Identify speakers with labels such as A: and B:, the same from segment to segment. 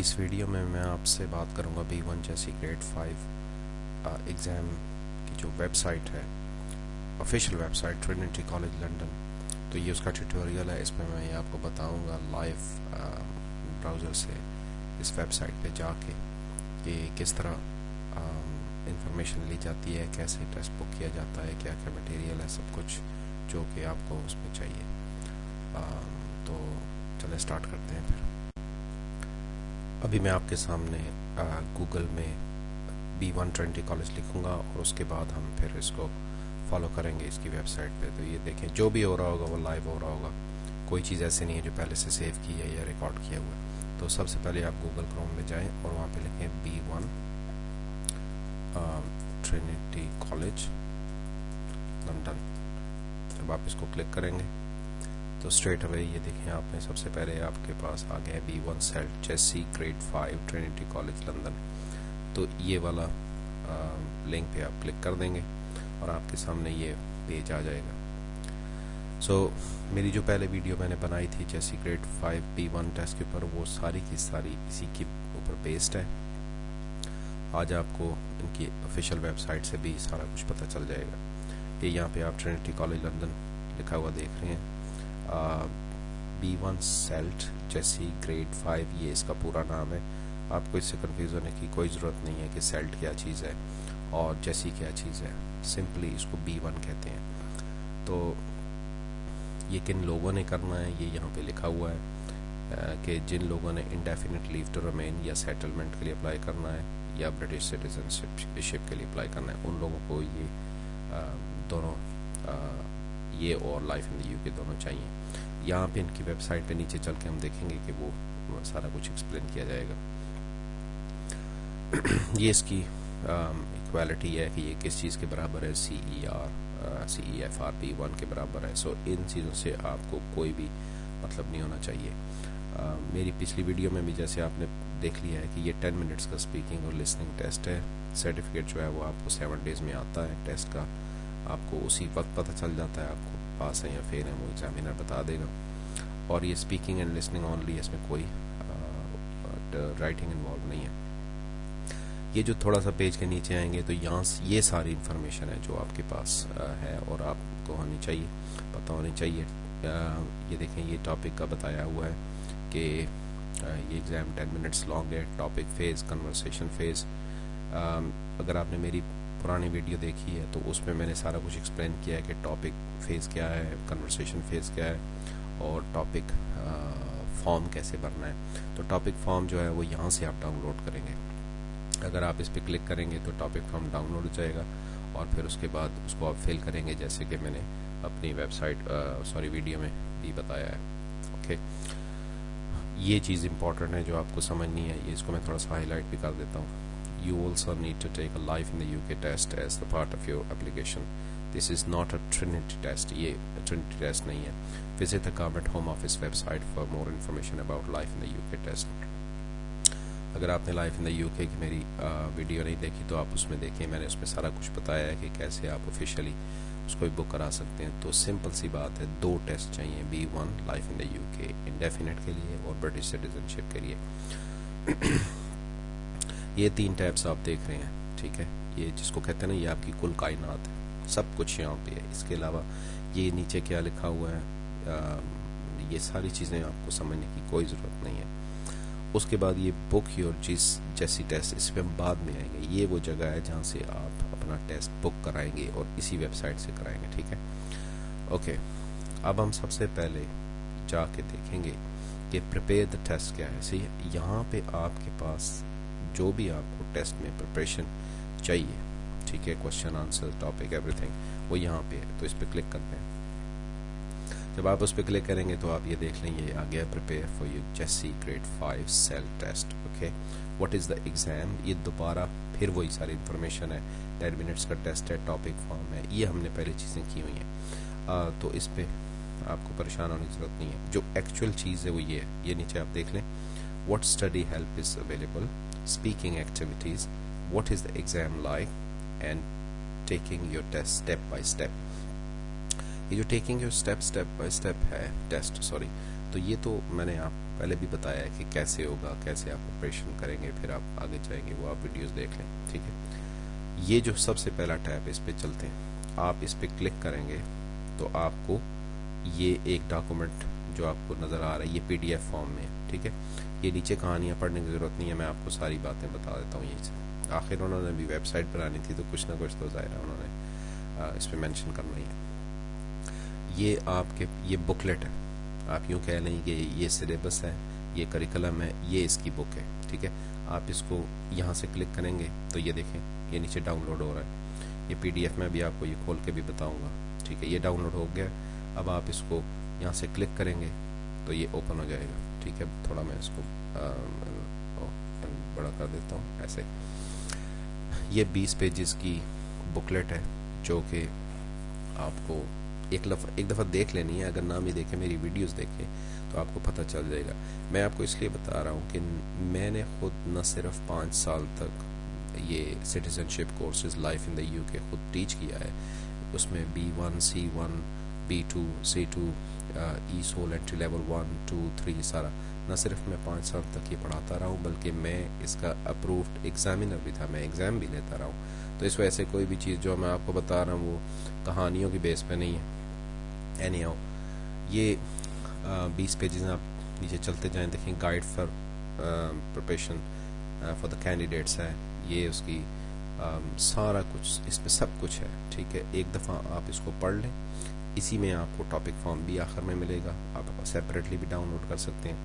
A: اس video میں میں آپ سے بات کروں گا B1 جیسی گریڈ 5 ایگزام کی جو ویب سائٹ ہے، official website Trinity college London. تو یہ اس کا ٹیوٹوریل ہے. اس میں میں آپ کو بتاؤں گا لائیو براؤزر سے اس ویب سائٹ پہ جا کے کہ کس طرح انفارمیشن لی جاتی ہے، کیسے ٹیسٹ بک کیا جاتا ہے، کیا کیا مٹیریل ہے، سب کچھ جو کہ آپ کو اس میں چاہیے. تو چلیں سٹارٹ کرتے ہیں. پھر ابھی میں آپ کے سامنے گوگل میں B1 ٹرینٹی کالج لکھوں گا اور اس کے بعد ہم پھر اس کو فالو کریں گے اس کی ویب سائٹ پہ. تو یہ دیکھیں جو بھی ہو رہا ہوگا وہ لائیو ہو رہا ہوگا، کوئی چیز ایسی نہیں ہے جو پہلے سے سیو کی ہے یا ریکارڈ کیا ہوا ہے. تو سب سے پہلے آپ گوگل کروم میں جائیں اور وہاں پہ لکھیں B1 ٹرینٹی کالج لندن. جب آپ اس کو کلک کریں گے تو اسٹریٹ اوے یہ دیکھیں آپ نے سب سے پہلے آپ کے پاس آ گیا B1 سیلٹ جیسی گریڈ 5 ٹرینٹی کالج لندن. تو یہ والا لنک پہ آپ کلک کر دیں گے اور آپ کے سامنے یہ پیج آ جائے گا. میری جو پہلے ویڈیو میں نے بنائی تھی جیسی گریڈ 5 B1 ٹیسٹ کے اوپر، وہ ساری کی ساری اسی کے اوپر بیسڈ ہے. آج آپ کو ان کی آفیشیل ویب سائٹ سے بھی سارا کچھ پتہ چل جائے گا. یہ یہاں پہ آپ ٹرینٹی کالج لندن لکھا ہوا دیکھ رہے ہیں. B1 سیلٹ جیسی گریڈ 5 یہ اس کا پورا نام ہے. آپ کو اس سے کنفیوز ہونے کی کوئی ضرورت نہیں ہے کہ سیلٹ کیا چیز ہے اور جیسی کیا چیز ہے. سمپلی اس کو B1 کہتے ہیں. تو یہ کن لوگوں نے کرنا ہے یہ یہاں پہ لکھا ہوا ہے کہ جن لوگوں نے انڈیفینٹ لیو ٹو ریمین یا سیٹلمنٹ کے لیے اپلائی کرنا ہے یا برٹش سٹیزن شپ کے لیے اپلائی کرنا ہے، ان لوگوں کو یہ دونوں یہ اور لائف ان دی UK دونوں چاہیے. یہاں پہ ان کی ویب سائٹ پہ نیچے چل کے ہم دیکھیں گے کہ وہ سارا کچھ ایکسپلین کیا جائے گا. یہ اس کی ایکوالٹی ہے کہ یہ کس چیز کے برابر ہے، CEFR B1 کے برابر ہے. ان چیزوں سے آپ کو کوئی بھی مطلب نہیں ہونا چاہیے. میری پچھلی ویڈیو میں بھی جیسے آپ نے دیکھ لیا ہے کہ یہ 10 منٹس کا اسپیکنگ اور لسننگ ٹیسٹ ہے. سرٹیفکیٹ جو ہے وہ آپ کو 7 ڈیز میں آتا ہے ٹیسٹ کا. آپ کو اسی وقت پتہ چل جاتا ہے آپ کو پاس ہیں یا فیل ہیں، وہ ایگزامینر بتا دے گا. اور یہ اسپیکنگ اینڈ لسننگ اونلی، اس میں کوئی رائٹنگ انوالو نہیں ہے. یہ جو تھوڑا سا پیج کے نیچے آئیں گے تو یہاں یہ ساری انفارمیشن ہے جو آپ کے پاس ہے اور آپ کو ہونی چاہیے، پتہ ہونی چاہیے. یہ دیکھیں یہ ٹاپک کا بتایا ہوا ہے کہ یہ ایگزام 10 منٹس لانگ ہے. Topic phase, conversation phase. اگر آپ نے میری پرانی ویڈیو دیکھی ہے تو اس میں میں نے سارا کچھ ایکسپلین کیا ہے کہ ٹاپک فیز کیا ہے، کنورسیشن فیز کیا ہے اور ٹاپک فارم کیسے بھرنا ہے. تو ٹاپک فارم جو ہے وہ یہاں سے آپ ڈاؤن لوڈ کریں گے. اگر آپ اس پہ کلک کریں گے تو ٹاپک فارم ڈاؤن لوڈ ہو جائے گا اور پھر اس کے بعد اس کو آپ فل کریں گے جیسے کہ میں نے اپنی ویب سائٹ ویڈیو میں بھی بتایا ہے. اوکے، یہ چیز امپورٹنٹ ہے جو آپ کو سمجھنی ہے. یہ اس کو میں تھوڑا سا ہائی لائٹ بھی کر دیتا ہوں. You also need to take a life in the UK test as the part of your application. This is not a Trinity test. یہ Trinity test نہیں ہے. Visit the Government Home Office website for more information about life in the UK test. اگر آپ نے life ان دا UK کی میری video نہیں دیکھی تو آپ اس میں دیکھیں. میں نے اس میں سارا کچھ بتایا ہے کہ کیسے آپ آفیشیلی اس کو بھی بک کرا سکتے ہیں. تو سمپل سی بات ہے، 2 ٹیسٹ چاہیے، B1 لائف ان دا UK انڈیفینٹ کے لیے اور برٹش سٹیزن شپ کے لیے. یہ 3 ٹیبس آپ دیکھ رہے ہیں، ٹھیک ہے. یہ جس کو کہتے ہیں نا، یہ آپ کی کل کائنات ہے، سب کچھ یہاں پہ ہے. اس کے علاوہ یہ نیچے کیا لکھا ہوا ہے، یہ ساری چیزیں آپ کو سمجھنے کی کوئی ضرورت نہیں ہے. اس کے بعد یہ بک یور جیسی ٹیسٹ، اس پہ ہم بعد میں آئیں گے. یہ وہ جگہ ہے جہاں سے آپ اپنا ٹیسٹ بک کرائیں گے اور اسی ویب سائٹ سے کرائیں گے، ٹھیک ہے. اوکے، اب ہم سب سے پہلے جا کے دیکھیں گے کہ پریپیئر دا ٹیسٹ کیا ہے. یہاں پہ آپ کے پاس جو بھی آپ کو ٹیسٹ میں پریپریشن چاہیے، ٹھیک ہے، question answer topic every thing, وہ یہاں پہ ہے. تو اس پہ کلک کرتے ہیں. جب آپ اس پہ کلک کریں گے تو آپ یہ دیکھ لیں یہ آ گیا پریپیئر فار یو جیسی grade 5 SELT test. Okay, what is the exam. یہ دوبارہ پھر وہی ساری انفارمیشن ہے. 10 منٹس کا ٹیسٹ ہے، ٹاپک فارم ہے، یہ ہم نے پہلے چیزیں کی ہوئی ہیں. تو اس پہ آپ کو پریشان ہونے کی ضرورت نہیں ہے. جو ایکچوئل چیز ہے وہ یہ ہے. یہ نیچے آپ دیکھ لیں، what study help is available, speaking activities, what is the exam like, and taking your test step by step. یہ جو taking your step by step ہے ٹیسٹ، تو یہ تو میں نے آپ پہلے بھی بتایا ہے کہ کیسے ہوگا، کیسے آپ آپریشن کریں گے، پھر آپ آگے جائیں گے، وہ آپ ویڈیوز دیکھ لیں. ٹھیک ہے، یہ جو سب سے پہلا ٹیب ہے اس پہ چلتے ہیں. آپ اس پہ کلک کریں گے تو آپ کو یہ ایک ڈاکومنٹ جو آپ کو نظر آ رہا ہے یہ PDF فارم میں ہے. ٹھیک ہے، یہ نیچے کہانیاں پڑھنے کی ضرورت نہیں ہے، میں آپ کو ساری باتیں بتا دیتا ہوں. یہ آخر انہوں نے بھی ویب سائٹ بنانی تھی تو کچھ نہ کچھ تو ظاہر ہے انہوں نے اس پہ مینشن کرنا ہی ہے. یہ آپ کے یہ بکلیٹ ہے، آپ یوں کہہ لیں کہ یہ سلیبس ہے، یہ کریکلم ہے، یہ اس کی بک ہے. ٹھیک ہے، آپ اس کو یہاں سے کلک کریں گے تو یہ دیکھیں یہ نیچے ڈاؤن لوڈ ہو رہا ہے. یہ PDF میں بھی آپ کو یہ کھول کے بھی بتاؤں گا. ٹھیک ہے، یہ ڈاؤن لوڈ ہو گیا. اب آپ اس کو یہاں سے کلک کریں گے تو یہ اوپن ہو جائے گا. ٹھیک ہے، تھوڑا میں اس کو بڑا کر دیتا ہوں. ایسے یہ 20 پیجز کی بکلیٹ ہے جو کہ آپ کو ایک دفعہ دیکھ لینی ہے. اگر نہ بھی دیکھیں، میری ویڈیوز دیکھیں تو آپ کو پتہ چل جائے گا. میں آپ کو اس لیے بتا رہا ہوں کہ میں نے خود نہ صرف 5 سال تک یہ سٹیزن شپ کورسز لائف ان دا UK خود ٹیچ کیا ہے. اس میں B1 C1 B2 C2 ESOL entry level 1 2 3 سارا نہ صرف میں 5 سال تک یہ پڑھاتا رہا ہوں بلکہ میں اس کا اپرووڈ ایگزامینر بھی تھا، میں ایگزام بھی لیتا رہا ہوں. تو اس وجہ سے کوئی بھی چیز جو میں آپ کو بتا رہا ہوں وہ کہانیوں کی بیس پہ نہیں ہے. اینی ہاؤ یہ 20 پیجز آپ نیچے چلتے جائیں، دیکھیں guide for preparation for the candidates ہے. یہ اس کی سارا کچھ اس پہ سب کچھ ہے. ٹھیک ہے، ایک دفعہ آپ اس کو پڑھ لیں. اسی میں آپ کو ٹاپک فارم بھی آخر میں ملے گا، آپ سیپریٹلی بھی ڈاؤن لوڈ کر سکتے ہیں.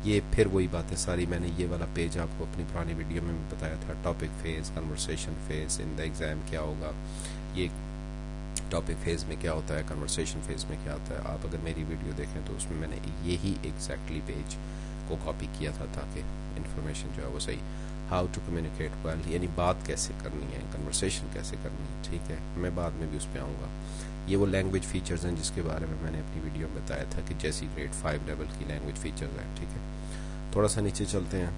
A: یہ پھر وہی باتیں ساری میں نے یہ والا پیج آپ کو اپنی پرانی ویڈیو میں بتایا تھا. Topic phase, conversation phase in the exam کیا ہوگا، یہ ٹاپک فیز میں کیا ہوتا ہے، کنورسیشن فیز میں کیا ہوتا ہے. آپ اگر میری ویڈیو دیکھیں تو اس میں نے یہی ایگزیکٹلی پیج کو کاپی کیا تھا تاکہ انفارمیشن جو ہے وہ صحیح. ہاؤ ٹو کمیونیکیٹ ویل، یعنی بات کیسے کرنی ہے، کنورسیشن کیسے کرنی ہے. ٹھیک ہے، میں بعد میں بھی اس پہ آؤں گا. یہ وہ لینگویج فیچرز ہیں جس کے بارے میں نے اپنی ویڈیو میں بتایا تھا کہ جیسی گریڈ 5 لیول کی لینگویج فیچرز ہیں. ٹھیک ہے، تھوڑا سا نیچے چلتے ہیں.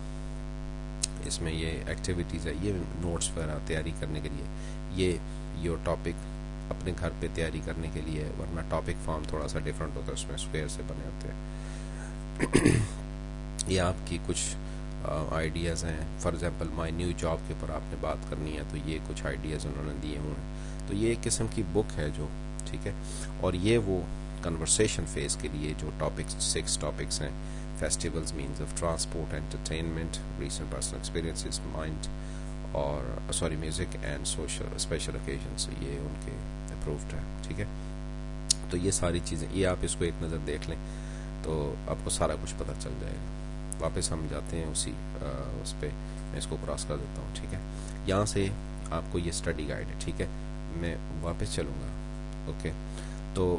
A: اس میں یہ ایکٹیویٹیز ہے، یہ نوٹس وغیرہ تیاری کرنے کے لیے. یہ یور ٹاپک اپنے گھر پہ تیاری کرنے کے لیے، ورنہ ٹاپک فارم تھوڑا سا ڈیفرنٹ ہوتا ہے، اس میں اسکوئر سے بنے ہوتے ہیں. یہ آپ کی کچھ آئیڈیاز ہیں. For example my new job کے اوپر آپ نے بات کرنی ہے تو یہ کچھ آئیڈیاز انہوں نے دیے ہوئے ہیں. تو یہ ایک قسم کی بک ہے جو ٹھیک ہے. اور یہ وہ کنورسیشن فیز کے لیے جو ٹاپکس 6 ٹاپکس ہیں: festivals, means of transport, entertainment, recent personal experiences, mind اور music and social special occasions. یہ ان کے اپرووڈ ہے. ٹھیک ہے، تو یہ ساری چیزیں یہ آپ اس کو ایک نظر دیکھ لیں تو آپ کو سارا کچھ پتہ چل جائے گا. واپس ہم جاتے ہیں اسی اس پہ، میں اس کو کراس کر دیتا ہوں. ٹھیک ہے، یہاں سے آپ کو یہ اسٹڈی گائیڈ ہے. ٹھیک ہے، میں واپس چلوں گا. اوکے، تو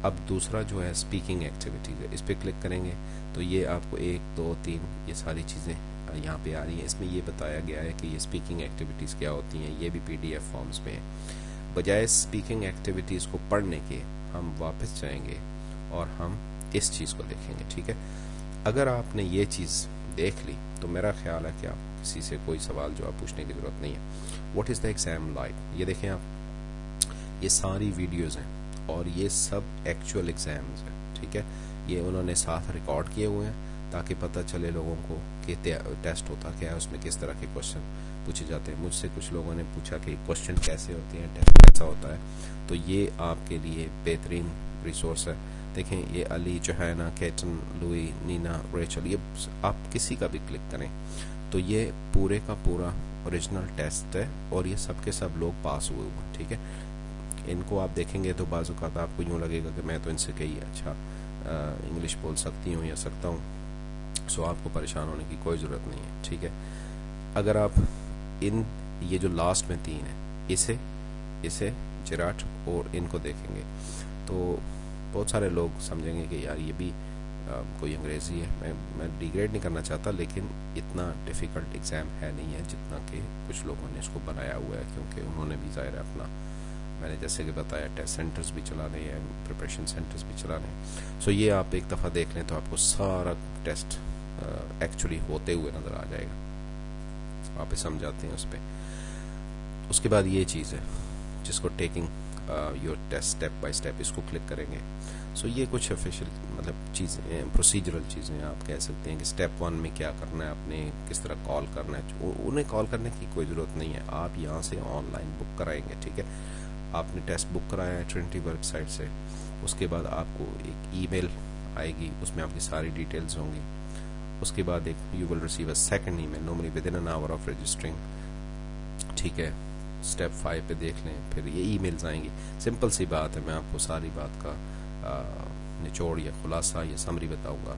A: اب دوسرا جو ہے اسپیکنگ ایکٹیویٹیز ہے، اس پہ کلک کریں گے تو یہ آپ کو 1 2 3 یہ ساری چیزیں یہاں پہ آ رہی ہیں. اس میں یہ بتایا گیا ہے کہ یہ اسپیکنگ ایکٹیویٹیز کیا ہوتی ہیں. یہ بھی PDF فارمز میں ہے. بجائے اسپیکنگ ایکٹیویٹیز کو پڑھنے کے ہم واپس جائیں گے اور ہم اس چیز کو دیکھیں گے. ٹھیک ہے، اگر آپ نے یہ چیز دیکھ لی تو میرا خیال ہے کہ آپ کسی سے کوئی سوال جو آپ پوچھنے کی ضرورت نہیں ہے. What is the exam like, یہ دیکھیں آپ، یہ ساری ویڈیوز ہیں اور یہ سب ایکچوئل ایگزامز ہیں. ٹھیک ہے، یہ انہوں نے ساتھ ریکارڈ کیے ہوئے ہیں تاکہ پتہ چلے لوگوں کو کہ ٹیسٹ ہوتا کیا ہے، اس میں کس طرح کے کوشچن پوچھے جاتے ہیں. مجھ سے کچھ لوگوں نے پوچھا کہ کوشچن کیسے ہوتے ہیں، ٹیسٹ کیسا ہوتا ہے. تو یہ آپ کے لیے بہترین ریسورس ہے. دیکھیں یہ علی، جوہینا، کیٹن، لوئی، نینا، ریچل، یہ آپ کسی کا بھی کلک کریں تو یہ پورے کا پورا اوریجنل ٹیسٹ ہے اور یہ سب کے سب لوگ پاس ہوئے ہوئے. ٹھیک ہے، ان کو آپ دیکھیں گے تو بعض اوقات آپ کو یوں لگے گا کہ میں تو ان سے کہیں اچھا انگلش بول سکتی ہوں یا سکتا ہوں. سو آپ کو پریشان ہونے کی کوئی ضرورت نہیں ہے. ٹھیک ہے، اگر آپ یہ جو لاسٹ میں 3 ہیں اسے جراٹ اور ان کو دیکھیں گے تو بہت سارے لوگ سمجھیں گے کہ یار یہ بھی کوئی انگریزی ہے. میں ڈیگریڈ نہیں کرنا چاہتا لیکن اتنا ڈیفیکلٹ ایگزام ہے نہیں ہے جتنا کہ کچھ لوگوں نے اس کو بنایا ہوا ہے، کیونکہ انہوں نے بھی ظاہر اپنا، میں نے جیسے کہ بتایا، ٹیسٹ سینٹرز بھی چلانے ہیں، پریپریشن سینٹرز بھی چلانے ہیں. سو یہ آپ ایک دفعہ دیکھ لیں تو آپ کو سارا ٹیسٹ ایکچولی ہوتے ہوئے نظر آ جائے گا. واپس سمجھاتے ہیں اس پہ. اس کے بعد یہ چیز ہے جس کو taking your test step by step, اس کو کلک کریں گے. سو یہ کچھ آفیشیل مطلب چیزیں، پروسیجرل چیزیں آپ کہہ سکتے ہیں کہ اسٹیپ 1 میں کیا کرنا ہے، آپ نے کس طرح کال کرنا ہے. انہیں کال کرنے کی کوئی ضرورت نہیں ہے، آپ یہاں سے آن لائن بک کرائیں گے. ٹھیک ہے، آپ نے ٹیسٹ بک کرایا ہے ٹرینٹی ویب سائٹ سے، اس کے بعد آپ کو ایک ای میل آئے گی، اس میں آپ کی ساری ڈیٹیلز ہوں گی. اس کے بعد ایک you will receive a second email normally within an hour of registering. ٹھیک ہے، اسٹیپ 5 پہ دیکھ لیں، پھر یہ ای میلز آئیں گی. سمپل سی بات ہے، میں آپ کو ساری بات کا نچوڑ یا خلاصہ یا سمری بتاؤں گا.